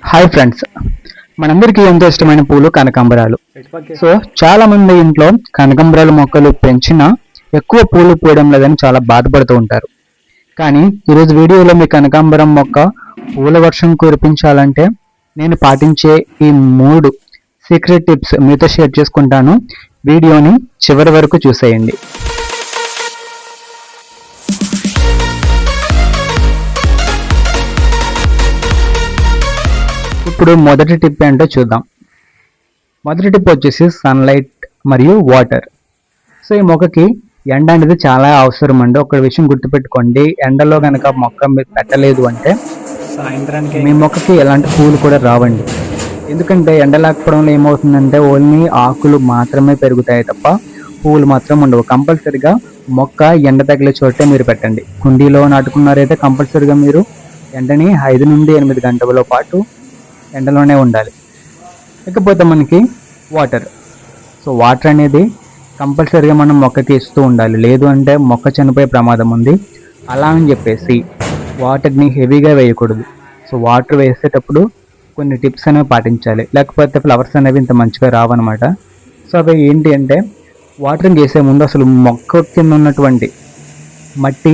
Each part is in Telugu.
హాయ్ ఫ్రెండ్స్, మనందరికీ ఎంతో ఇష్టమైన పూలు కనకాంబరాలు. సో చాలా మంది ఇంట్లో కనకాంబరాలు మొక్కలు పెంచినా ఎక్కువ పూలు పూయడం లేదని చాలా బాధపడుతూ ఉంటారు. కానీ ఈరోజు వీడియోలో మీ కనకాంబరం మొక్క పూల వర్షం కురిపించాలంటే నేను పాటించే ఈ 3 సీక్రెట్ టిప్స్ మీతో షేర్ చేసుకుంటాను. వీడియోని చివరి వరకు చూసేయండి. ఇప్పుడు మొదటి టిప్ ఏంటో చూద్దాం. మొదటి టిప్ వచ్చేసి సన్లైట్ మరియు వాటర్. సో ఈ మొక్కకి ఎండ అనేది చాలా అవసరం అండి. ఒక విషయం గుర్తుపెట్టుకోండి, ఎండలో కనుక మొక్క మీరు పెట్టలేదు అంటే సాయంత్రానికి మీ మొక్కకి ఎలాంటి పూలు కూడా రావండి. ఎందుకంటే ఎండ లేకపోవడంలో ఏమవుతుందంటే ఓన్లీ ఆకులు మాత్రమే పెరుగుతాయి తప్ప పూలు మాత్రం ఉండవు. కంపల్సరిగా మొక్క ఎండ తగిలే చోటే మీరు పెట్టండి. కుండీలో నాటుకున్నారైతే కంపల్సరిగా మీరు ఎండని 5 నుండి 8 గంటల పాటు ఎండలోనే ఉండాలి. ఇకపోతే మనకి వాటర్. సో వాటర్ అనేది కంపల్సరీగా మనం మొక్కకి ఇస్తూ ఉండాలి, లేదు అంటే మొక్క చనిపోయే ప్రమాదం ఉంది. అలా అని చెప్పేసి వాటర్ని హెవీగా వేయకూడదు. సో వాటర్ వేసేటప్పుడు కొన్ని టిప్స్ అనేవి పాటించాలి, లేకపోతే ఫ్లవర్స్ అనేవి ఇంత మంచిగా రావన్నమాట. సో అవి ఏంటి అంటే, వాటరింగ్ వేసే ముందు అసలు మొక్క కింద ఉన్నటువంటి మట్టి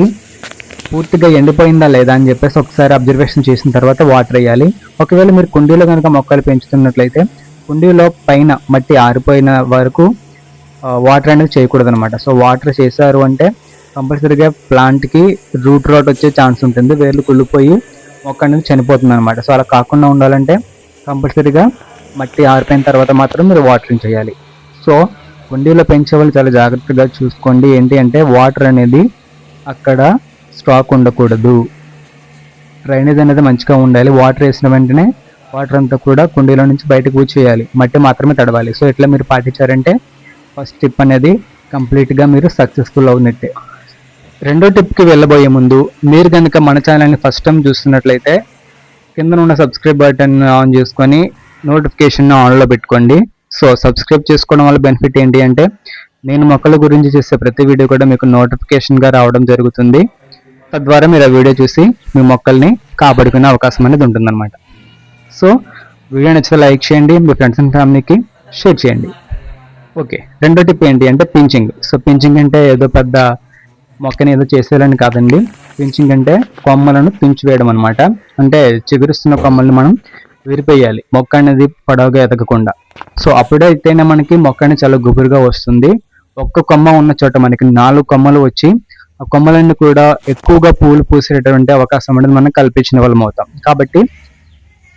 పూర్తిగా ఎండిపోయిందా లేదా అని చెప్పేసి ఒకసారి అబ్జర్వేషన్ చేసిన తర్వాత వాటర్ వేయాలి. ఒకవేళ మీరు కుండీలో కనుక మొక్కలు పెంచుతున్నట్లయితే కుండీలో పైన మట్టి ఆరిపోయిన వరకు వాటర్ అనేది చేయకూడదు అనమాట. సో వాటర్ చేశారు అంటే కంపల్సరీగా ప్లాంట్కి రూట్ రాట్ వచ్చే ఛాన్స్ ఉంటుంది, వేర్లు కుళ్ళిపోయి మొక్క అనేది చనిపోతుంది అనమాట. సో అలా కాకుండా ఉండాలంటే కంపల్సరీగా మట్టి ఆరిపోయిన తర్వాత మాత్రం మీరు వాటరింగ్ చేయాలి. సో కుండీలో పెంచే వాళ్ళు చాలా జాగ్రత్తగా చూసుకోండి. ఏంటి అంటే వాటర్ అనేది అక్కడ స్టాక్ ఉండకూడదు, డ్రైనేజ్ అనేది మంచిగా ఉండాలి. వాటర్ వేసిన వెంటనే వాటర్ అంతా కూడా కుండీలో నుంచి బయటకు వచ్చేయాలి, మట్టి మాత్రమే తడవాలి. సో ఇట్లా మీరు పాటించారంటే ఫస్ట్ టిప్ అనేది కంప్లీట్గా మీరు సక్సెస్ఫుల్ అవునట్టే. రెండో టిప్కి వెళ్ళబోయే ముందు మీరు కనుక మన ఛానల్ని ఫస్ట్ టైం చూస్తున్నట్లయితే కింద ఉన్న సబ్స్క్రైబ్ బటన్ ఆన్ చేసుకొని నోటిఫికేషన్ ఆన్లో పెట్టుకోండి. సో సబ్స్క్రైబ్ చేసుకోవడం వల్ల బెనిఫిట్ ఏంటి అంటే, నేను మొక్కల గురించి చేసే ప్రతి వీడియో కూడా మీకు నోటిఫికేషన్గా రావడం జరుగుతుంది. తద్వారా మీరు ఆ వీడియో చూసి మీ మొక్కల్ని కాపాడుకునే అవకాశం అనేది ఉంటుందన్నమాట. సో వీడియో నచ్చితే లైక్ చేయండి, మీ ఫ్రెండ్స్ అండ్ ఫ్యామిలీకి షేర్ చేయండి. ఓకే, రెండో టిప్ ఏంటి అంటే పించింగ్. సో పించింగ్ అంటే ఏదో పెద్ద మొక్కని ఏదో చేసేయాలని కాదండి. పించింగ్ అంటే కొమ్మలను తుంచివేయడం అనమాట. అంటే చిగురిస్తున్న కొమ్మల్ని మనం విరిపేయాలి, మొక్క అనేది పొడవుగా ఎదగకుండా. సో అప్పుడైతేనే మనకి మొక్క అనేది చాలా గుబురుగా వస్తుంది. ఒక్క కొమ్మ ఉన్న చోట మనకి 4 కొమ్మలు వచ్చి ఆ కొమ్మలన్నీ కూడా ఎక్కువగా పూలు పూసేటటువంటి అవకాశం అనేది మనం కల్పించిన వాళ్ళం అవుతాం. కాబట్టి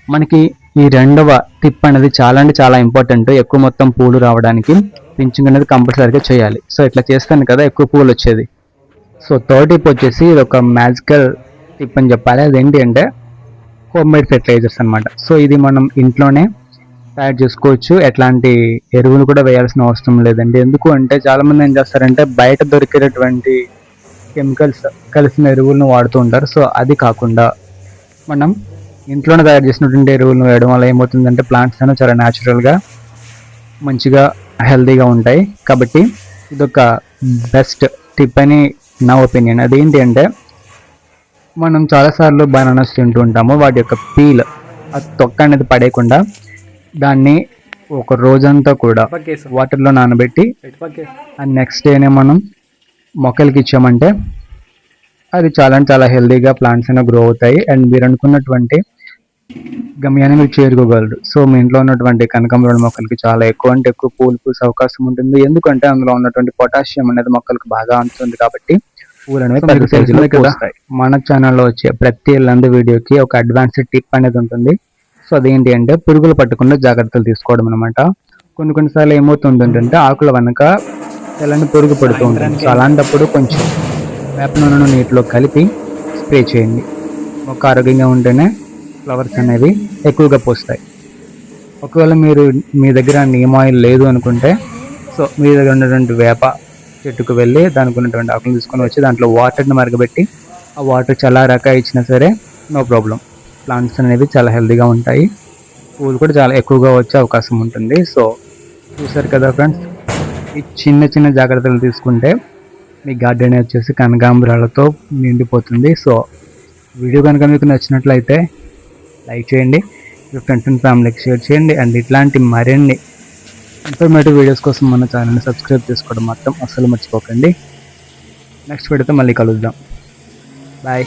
మనకి ఈ రెండవ టిప్ అనేది చాలా అంటే చాలా ఇంపార్టెంట్. ఎక్కువ మొత్తం పూలు రావడానికి పించింగ్ అనేది కంపల్సరీగా చేయాలి. సో ఇట్లా చేస్తాను కదా ఎక్కువ పూలు వచ్చేది. సో థర్డ్ టిప్ వచ్చేసి ఇది ఒక మ్యాజికల్ టిప్ అని చెప్పాలి. అదేంటి అంటే హోమ్ మేడ్ ఫెర్టిలైజర్స్ అనమాట. సో ఇది మనం ఇంట్లోనే తయారు చేసుకోవచ్చు, ఎట్లాంటి ఎరువులు కూడా వేయాల్సిన అవసరం లేదండి. ఎందుకు అంటే చాలామంది ఏం చేస్తారంటే బయట దొరికేటటువంటి కెమికల్స్ కలిసిన ఎరువులను వాడుతూ ఉంటారు. సో అది కాకుండా మనం ఇంట్లోనే తయారు చేసినటువంటి ఎరువులను వేయడం వల్ల ఏమవుతుందంటే ప్లాంట్స్ అనేవి చాలా న్యాచురల్గా మంచిగా హెల్తీగా ఉంటాయి. కాబట్టి ఇదొక బెస్ట్ టిప్ అని నా ఒపీనియన్. అదేంటి అంటే, మనం చాలాసార్లు బనానాస్ తింటూ ఉంటాము, వాటి యొక్క పీల్ ఆ తొక్క అనేది పడేయకుండా దాన్ని ఒక రోజంతా కూడా వాటర్లో నానబెట్టి అండ్ నెక్స్ట్ డేనే మనం మొక్కలకి ఇచ్చామంటే అది చాలా చాలా హెల్తీగా ప్లాంట్స్ అనేవి గ్రో అవుతాయి అండ్ మీరు అనుకున్నటువంటి గమ్యాన్ని మీరు చేరుకోగలరు. సో మీ ఇంట్లో ఉన్నటువంటి కనకాంబరాల మొక్కలకి చాలా ఎక్కువ అంటే ఎక్కువ పూలు పూసే అవకాశం ఉంటుంది. ఎందుకంటే అందులో ఉన్నటువంటి పొటాషియం అనేది మొక్కలకు బాగా అందుతుంది. కాబట్టి పూలు అనేవి పెద్ద సైజులో వస్తాయి. మన ఛానల్లో వచ్చే ప్రతి ఎల్లందు వీడియోకి ఒక అడ్వాన్స్డ్ టిప్ అనేది ఉంటుంది. సో అదేంటి అంటే పురుగులు పట్టకుండా జాగ్రత్తలు తీసుకోవడం అనమాట. కొన్నిసార్లు ఏమవుతుందంటే ఆకుల వెనక తెల్లని పురుగు పడుతూ ఉంటుంది. సో అలాంటప్పుడు కొంచెం వేప నూనెను నీటిలో కలిపి స్ప్రే చేయండి. మొక్క ఆరోగ్యంగా ఉంటేనే ఫ్లవర్స్ అనేవి ఎక్కువగా పూస్తాయి. ఒకవేళ మీ దగ్గర నీమ్ ఆయిల్ లేదు అనుకుంటే, సో మీ దగ్గర ఉన్నటువంటి వేప చెట్టుకు వెళ్ళి దానికి ఉన్నటువంటి ఆకులను తీసుకొని వచ్చి దాంట్లో వాటర్ని మరగబెట్టి ఆ వాటర్ చల్లారాక ఇచ్చినా సరే నో ప్రాబ్లం, ప్లాంట్స్ అనేవి చాలా హెల్తీగా ఉంటాయి, పూలు కూడా చాలా ఎక్కువగా వచ్చే అవకాశం ఉంటుంది. సో చూసారు కదా ఫ్రెండ్స్, ఈ చిన్న చిన్న జాగ్రత్తలు తీసుకుంటే మీ గార్డెన్ వచ్చేసి కనకాంబరాలతో నిండిపోతుంది. సో వీడియో కనుక మీకు నచ్చినట్లయితే లైక్ చేయండి, మీ ఫ్రెండ్స్ అండ్ ఫ్యామిలీకి షేర్ చేయండి. అండ్ ఇట్లాంటి మరిన్ని ఇన్ఫర్మేటివ్ వీడియోస్ కోసం మన ఛానల్ని సబ్స్క్రైబ్ చేసుకోవడం మాత్రం అస్సలు మర్చిపోకండి. నెక్స్ట్ వీడియోతో మళ్ళీ కలుద్దాం. బాయ్.